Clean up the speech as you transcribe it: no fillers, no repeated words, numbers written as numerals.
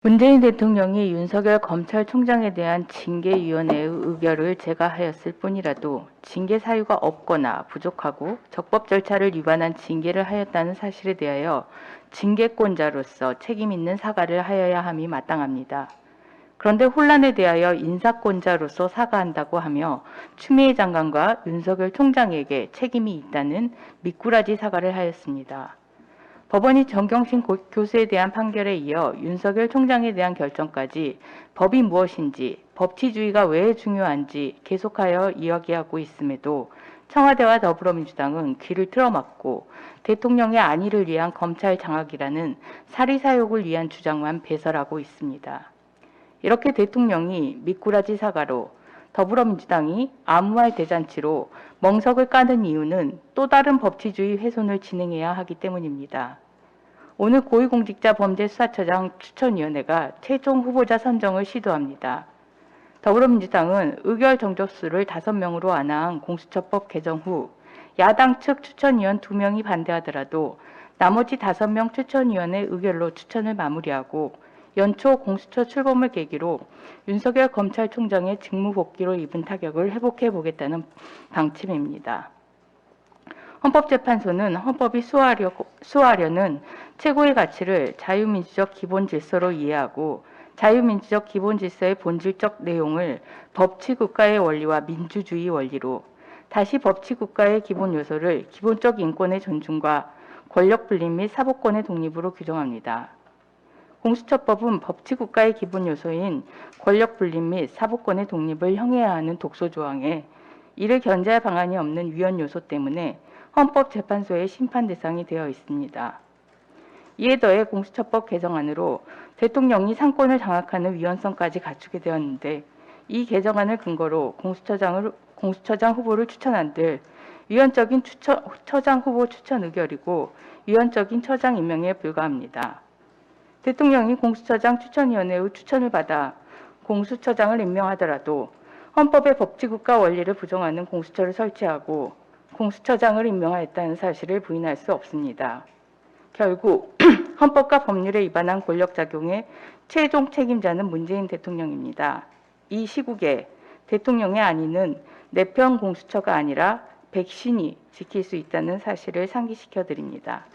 문재인 대통령이 윤석열 검찰총장에 대한 징계위원회의 의결을 제거하였을 뿐이라도 징계 사유가 없거나 부족하고 적법 절차를 위반한 징계를 하였다는 사실에 대하여 징계권자로서 책임 있는 사과를 하여야 함이 마땅합니다. 그런데 혼란에 대하여 인사권자로서 사과한다고 하며 추미애 장관과 윤석열 총장에게 책임이 있다는 미꾸라지 사과를 하였습니다. 법원이 정경심 교수에 대한 판결에 이어 윤석열 총장에 대한 결정까지 법이 무엇인지, 법치주의가 왜 중요한지 계속하여 이야기하고 있음에도 청와대와 더불어민주당은 귀를 틀어막고 대통령의 안위를 위한 검찰 장악이라는 사리사욕을 위한 주장만 배설하고 있습니다. 이렇게 대통령이 미꾸라지 사과로 더불어민주당이 아무 말 대잔치로 멍석을 까는 이유는 또 다른 법치주의 훼손을 진행해야 하기 때문입니다. 오늘 고위공직자범죄수사처장 추천위원회가 최종 후보자 선정을 시도합니다. 더불어민주당은 의결 정족수를 5명으로 완화한 공수처법 개정 후 야당 측 추천위원 2명이 반대하더라도 나머지 5명 추천위원회 의결로 추천을 마무리하고 연초 공수처 출범을 계기로 윤석열 검찰총장의 직무 복귀로 입은 타격을 회복해 보겠다는 방침입니다. 헌법재판소는 헌법이 수호하려는 최고의 가치를 자유민주적 기본질서로 이해하고 자유민주적 기본질서의 본질적 내용을 법치국가의 원리와 민주주의 원리로, 다시 법치국가의 기본 요소를 기본적 인권의 존중과 권력 분립 및 사법권의 독립으로 규정합니다. 공수처법은 법치국가의 기본 요소인 권력 분립 및 사법권의 독립을 형해야 하는 독소조항에 이를 견제할 방안이 없는 위헌 요소 때문에 헌법재판소의 심판 대상이 되어 있습니다. 이에 더해 공수처법 개정안으로 대통령이 상권을 장악하는 위헌성까지 갖추게 되었는데, 이 개정안을 근거로 공수처장 후보를 추천한들 위헌적인 처장 후보 추천 의결이고 위헌적인 처장 임명에 불과합니다. 대통령이 공수처장 추천위원회의 추천을 받아 공수처장을 임명하더라도 헌법의 법치국가 원리를 부정하는 공수처를 설치하고 공수처장을 임명하였다는 사실을 부인할 수 없습니다. 결국 헌법과 법률에 위반한 권력작용의 최종 책임자는 문재인 대통령입니다. 이 시국에 대통령의 안위는 내 편 공수처가 아니라 백신이 지킬 수 있다는 사실을 상기시켜 드립니다.